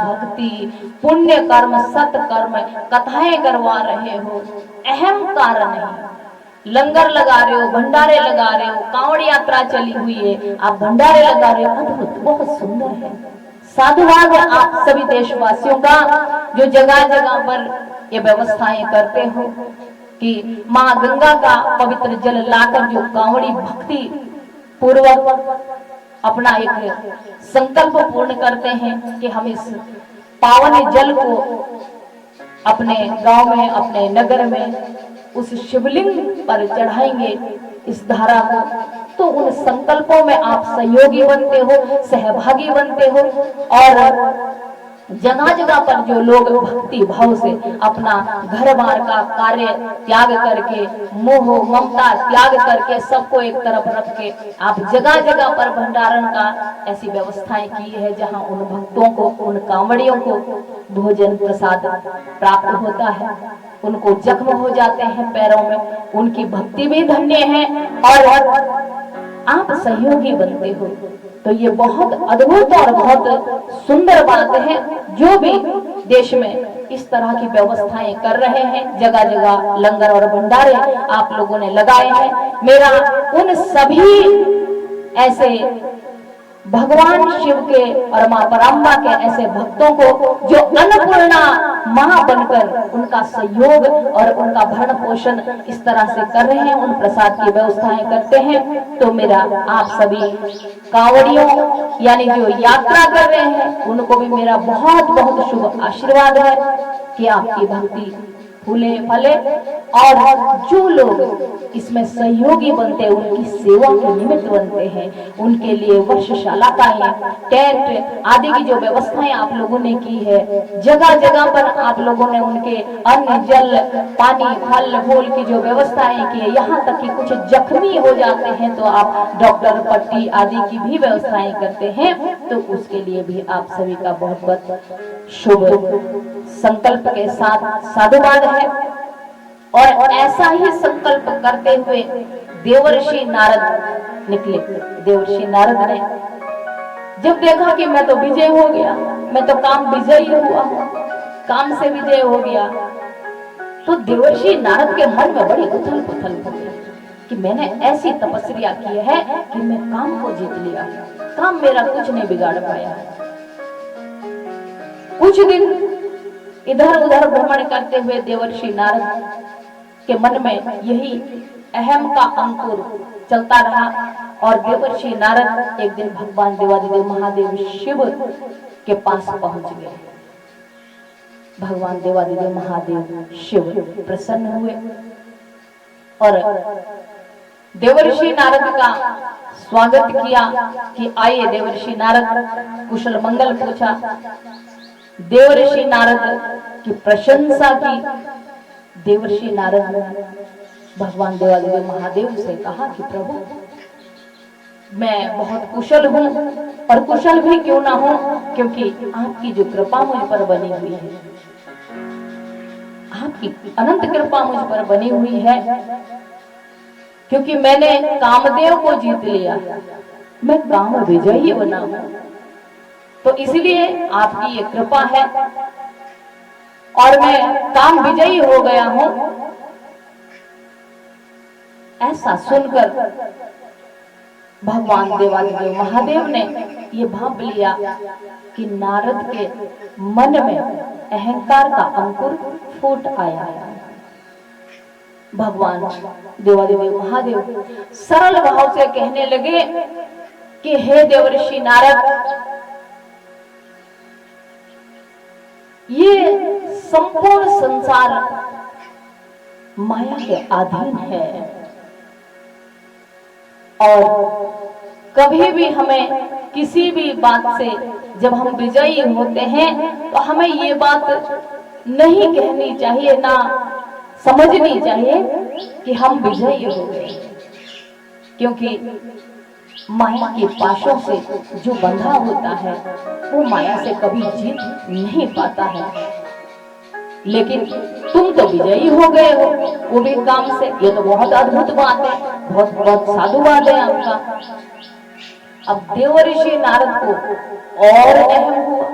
भक्ति, पुण्य कर्म, सत कर्म, कथाएं करवा रहे हो, अहंकार नहीं। लंगर लगा रहे हो, भंडारे लगा रहे हो, कांवड़ यात्रा चली हुई है, आप भंडारे लगा रहे हो, अद्भुत, बहुत सुंदर है। साधुवाद आप सभी देशवासियों का जो जगह जगह पर ये व्यवस्थाएं करते हो कि माँ गंगा का पवित्र जल लाकर जो कांवड़ी भक्ति पूर्वक अपना एक संकल्प पूर्ण करते हैं कि हम इस पावन जल को अपने गांव में, अपने नगर में उस शिवलिंग पर चढ़ाएंगे इस धारा को, तो उन संकल्पों में आप सहयोगी बनते हो, सहभागी बनते हो। और जगह जगह पर जो लोग भक्ति भाव से अपना घर बार का कार्य त्याग करके, मोह ममता त्याग करके, सबको एक तरफ रख के आप जगह जगह पर भंडारण का ऐसी व्यवस्थाएं की है जहां उन भक्तों को, उन कांवड़ियों को भोजन प्रसाद प्राप्त होता है, उनको जख्म हो जाते हैं पैरों में, उनकी भक्ति भी धन्य है और आप सहयोगी बनते हो। तो ये बहुत अद्भुत और बहुत सुंदर बात है। जो भी देश में इस तरह की व्यवस्थाएं कर रहे हैं, जगह जगह लंगर और भंडारे आप लोगों ने लगाए हैं, मेरा उन सभी ऐसे भगवान शिव के और मां पराम्बा के ऐसे भक्तों को जो अन्नपूर्णा मां बनकर उनका सहयोग और उनका भरण पोषण इस तरह से कर रहे हैं, उन प्रसाद की व्यवस्थाएं करते हैं, तो मेरा आप सभी कांवड़ियों यानी जो यात्रा कर रहे हैं उनको भी मेरा बहुत बहुत शुभ आशीर्वाद है कि आपकी भक्ति फूले फले और जो लोग इसमें सहयोगी बनते हैं, उनकी सेवा के निमित्त बनते हैं, उनके लिए वर्षशाला का टेंट आदि की जो व्यवस्थाएं आप लोगों ने की है, जगह जगह पर आप लोगों ने उनके अन्न जल पानी फल फूल की जो व्यवस्थाएं की है, यहाँ तक कि कुछ जख्मी हो जाते हैं तो आप डॉक्टर पट्टी आदि की भी व्यवस्थाएं करते हैं, तो उसके लिए भी आप सभी का बहुत बहुत शुभ संकल्प के साथ साधुवाद है। और ऐसा ही संकल्प करते हुए देवर्षि नारद निकले। देवर्षि नारद ने जब देखा कि मैं तो विजय हो गया, मैं तो काम विजयी हुआ, काम से विजय हो गया, तो देवर्षि नारद के मन में बड़ी उथल पुथल हो गई कि मैंने ऐसी तपस्या की है कि मैं काम को जीत लिया, काम मेरा कुछ नहीं बिगाड़ पाया। कुछ दिन इधर उधर भ्रमण करते हुए देवर्षि नारद के मन में यही अहम का अंकुर चलता रहा और देवर्षि नारद एक दिन भगवान देवादिदेव महादेव शिव के पास पहुंच गए। भगवान देवादिदेव महादेव शिव प्रसन्न हुए और देवर्षि नारद का स्वागत किया कि आइए। देवर्षि नारद कुशल मंगल पूछा, देवर्षि नारद की प्रशंसा की। देवर्षि नारद ने भगवान देवादिदेव महादेव से कहा कि प्रभु, मैं बहुत कुशल हूं और कुशल भी क्यों ना हूं, क्योंकि आपकी जो कृपा मुझ पर बनी हुई है, आपकी अनंत कृपा मुझ पर बनी हुई है, क्योंकि मैंने कामदेव को जीत लिया, मैं काम विजयी बना हूं, तो इसलिए आपकी ये कृपा है और मैं काम विजयी हो गया हूं। ऐसा सुनकर भगवान देवादिदेव महादेव ने ये भांप लिया कि नारद के मन में अहंकार का अंकुर फूट आया है। भगवान देवादिदेव महादेव सरल भाव से कहने लगे कि हे देवर्षि नारद, ये संपूर्ण संसार माया के अधीन है और कभी भी हमें किसी भी बात से जब हम विजयी होते हैं तो हमें ये बात नहीं कहनी चाहिए, ना समझनी चाहिए कि हम विजयी हो गए, क्योंकि माया के पाशों से जो बंधा होता है वो माया से कभी जीत नहीं पाता है। लेकिन तुम तो विजयी हो गए हो, वो भी काम से, ये तो बहुत अद्भुत बात है, बहुत बहुत साधुवाद है आपका। अब देवर्षि नारद को और अहम हुआ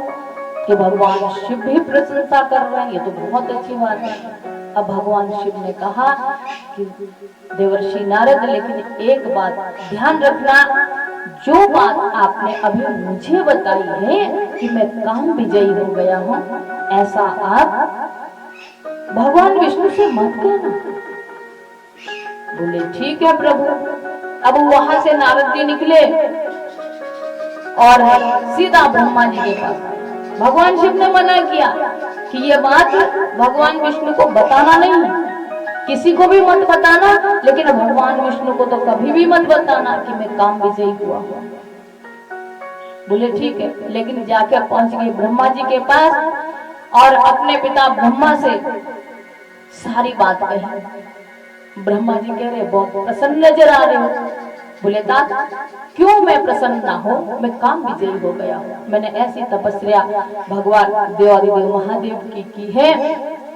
कि भगवान शिव भी प्रशंसा कर रहे हैं, ये तो बहुत अच्छी बात है। अब भगवान शिव ने कहा कि देवर्षि नारद, लेकिन एक बात ध्यान रखना, जो बात आपने अभी मुझे बताई है कि मैं काम विजयी हो गया हूं, ऐसा आप भगवान विष्णु से मत कहना। बोले ठीक है प्रभु। अब वहां से नारद जी निकले और सीधा ब्रह्मा जी के पास। भगवान शिव ने मना किया कि ये बात भगवान विष्णु को बताना नहीं, किसी को भी मत बताना, लेकिन भगवान विष्णु को तो कभी भी मत बताना कि मैं काम विजयी हुआ हूं। बोले ठीक है। लेकिन जाकर पहुंच गए ब्रह्मा जी के पास और अपने पिता ब्रह्मा से सारी बात कही। ब्रह्मा जी कह रहे बहुत प्रसन्न नजर आ रहे हो। बोले तात क्यों मैं प्रसन्न ना हो, मैं काम विजयी हो गया हूँ। मैंने ऐसी तपस्या भगवान देवादिदेव महादेव की है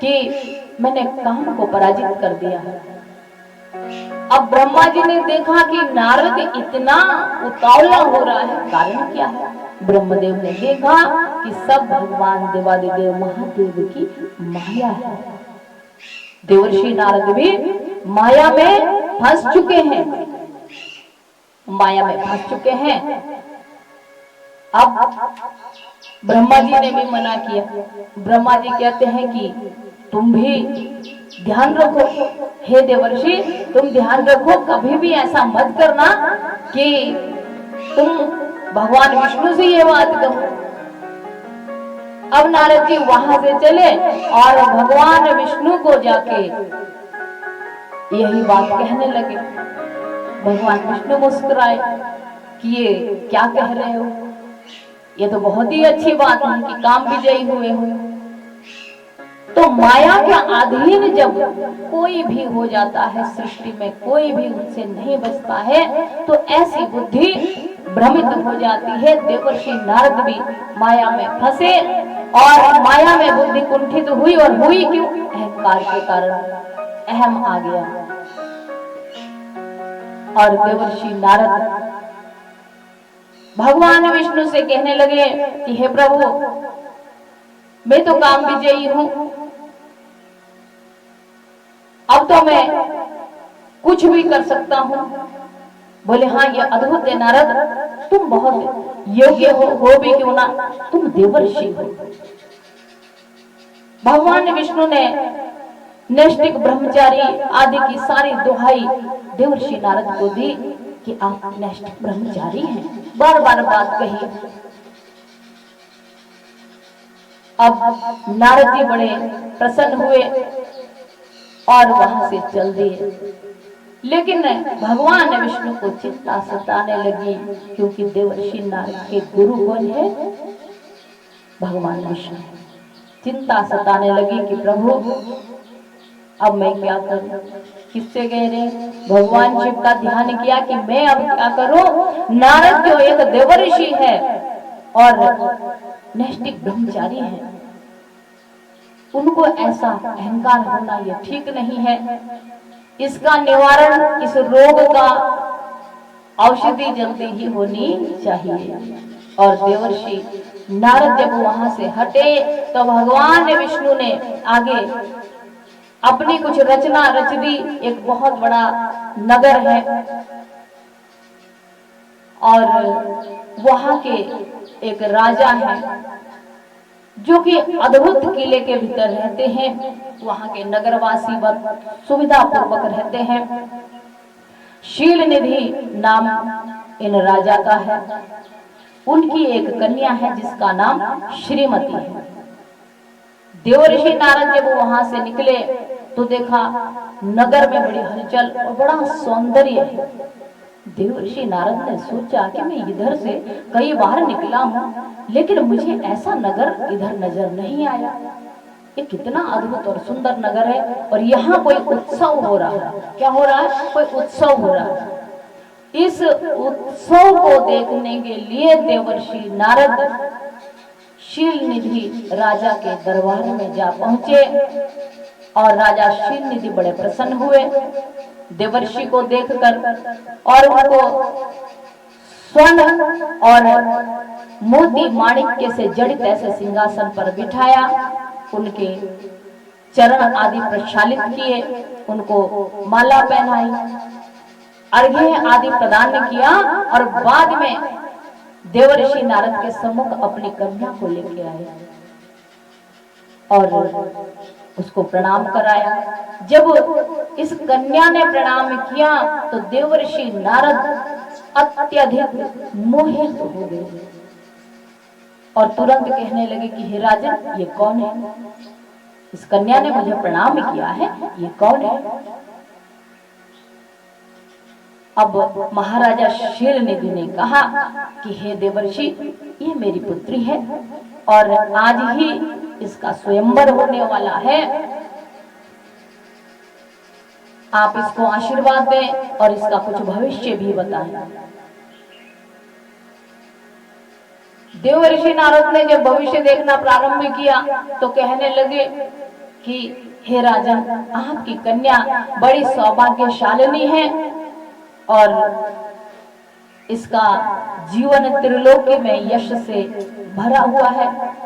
कि मैंने काम को पराजित कर दिया है। अब ब्रह्मा जी ने देखा कि नारद इतना उतावला हो रहा है, कारण क्या है। ब्रह्मदेव ने देखा कि सब भगवान देवादिदेव महादेव की माया है। देवर्षि नारद भी माया में फंस चुके हैं, माया में फंस चुके हैं। अब ब्रह्मा जी ने भी मना किया। ब्रह्मा जी कहते हैं कि तुम भी ध्यान रखो, हे देवर्षि तुम ध्यान रखो, कभी भी ऐसा मत करना कि तुम भगवान विष्णु से ये बात कहो। अब नारद जी वहां से चले और भगवान विष्णु को जाके यही बात कहने लगे। भगवान विष्णु मुस्कुराए कि ये क्या कह रहे हो, ये तो बहुत ही अच्छी बात है कि काम विजयी हुए हो। तो माया के अधीन जब कोई भी हो जाता है सृष्टि में, कोई भी उनसे नहीं बचता है, तो ऐसी बुद्धि भ्रमित हो जाती है। देवर्षि नारद भी माया में फंसे और माया में बुद्धि कुंठित हुई, और हुई क्यों, अहंकार के कारण, अहम आ गया। और देवर्षि नारद भगवान विष्णु से कहने लगे कि हे प्रभु मैं तो काम विजयी हूं, अब तो मैं कुछ भी कर सकता हूं। बोले हाँ ये अद्भुत है नारद, तुम बहुत योग्य हो भी क्यों ना, तुम देवर्षि हो। भगवान विष्णु ने नैष्ठिक ब्रह्मचारी आदि की सारी दुहाई देवर्षि नारद को दी कि आप नैष्ठिक ब्रह्मचारी हैं, बार बार बात कही। अब नारद जी बड़े प्रसन्न हुए और वहां से चल दिए। लेकिन भगवान विष्णु को चिंता सताने लगी, क्योंकि देवर्षि नारद के गुरु कौन है, भगवान विष्णु। चिंता सताने लगी कि प्रभु अब मैं क्या करूं, किससे कह रहे। भगवान शिव का ध्यान किया कि मैं अब क्या करूं। नारद जो एक देवर्षि है और नैष्ठिक ब्रह्मचारी है, उनको ऐसा अहंकार होना ये ठीक नहीं है। इसका निवारण, इस रोग का औषधि जल्दी ही होनी चाहिए। और देवर्षि नारद जब वहां से हटे तो भगवान विष्णु ने आगे अपनी कुछ रचना रच दी। एक बहुत बड़ा नगर है और वहां के एक राजा है जो कि अद्भुत किले के भीतर रहते हैं। वहां के नगरवासी बहुत सुविधा पूर्वक रहते हैं। शील निधि नाम इन राजा का है। उनकी एक कन्या है जिसका नाम श्रीमती है। देवर्षि नारद जब वहां से निकले तो देखा नगर में बड़ी हलचल और बड़ा सौंदर्य है। देवर्षि नारद ने सोचा कि मैं इधर से कई बार निकला हूं, लेकिन मुझे ऐसा नगर इधर नजर नहीं आया। ये कितना अद्भुत और सुंदर नगर है, और यहाँ कोई उत्सव हो रहा है। क्या हो रहा है, कोई उत्सव हो रहा है। इस उत्सव को देखने के लिए देवर्षि नारद शील निधि राजा के दरबार में जा पहुंचे और राजा शील निधि बड़े प्रसन्न हुए देवर्षि को देखकर और उनको स्वर्ण और मोती माणिक्य से जड़ित ऐसे सिंहासन पर बिठाया, उनके चरण आदि प्रक्षालित किए, उनको माला पहनाई, अर्घ्य आदि प्रदान किया और बाद में देवर्षि नारद के सम्मुख अपनी कन्या को लेके आए और उसको प्रणाम कराया। जब इस कन्या ने प्रणाम किया तो देवर्षि नारद अत्यधिक मोहित हो गए और तुरंत कहने लगे कि हे राजन, ये कौन है? इस कन्या ने मुझे प्रणाम किया है, ये कौन है? अब महाराजा शीलनिधि ने कहा कि हे देवर्षि, ये मेरी पुत्री है और आज ही इसका स्वयंवर होने वाला है, आप इसको आशीर्वाद दें और इसका कुछ भविष्य भी बताएं। देवर्षि नारद ने जब भविष्य देखना प्रारंभ किया तो कहने लगे कि हे राजन, आपकी कन्या बड़ी सौभाग्यशालिनी है और इसका जीवन त्रिलोकी में यश से भरा हुआ है।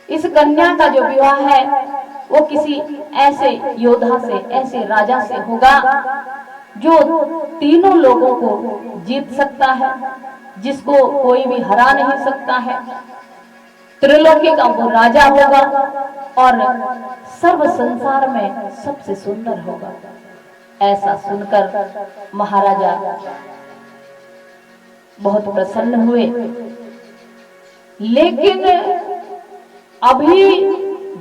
इस कन्या का जो विवाह है वो किसी ऐसे योद्धा से, ऐसे राजा से होगा जो तीनों लोगों को जीत सकता है, जिसको कोई भी हरा नहीं सकता है। त्रिलोकी का वो राजा होगा और सर्व संसार में सबसे सुंदर होगा। ऐसा सुनकर महाराजा बहुत प्रसन्न हुए, लेकिन अभी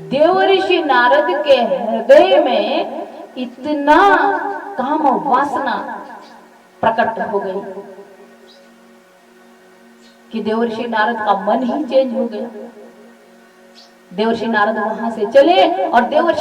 देवर्षि नारद के हृदय में इतना काम वासना प्रकट हो गई कि देवर्षि नारद का मन ही चेंज हो गया। देवर्षि नारद वहां से चले और देवर्षि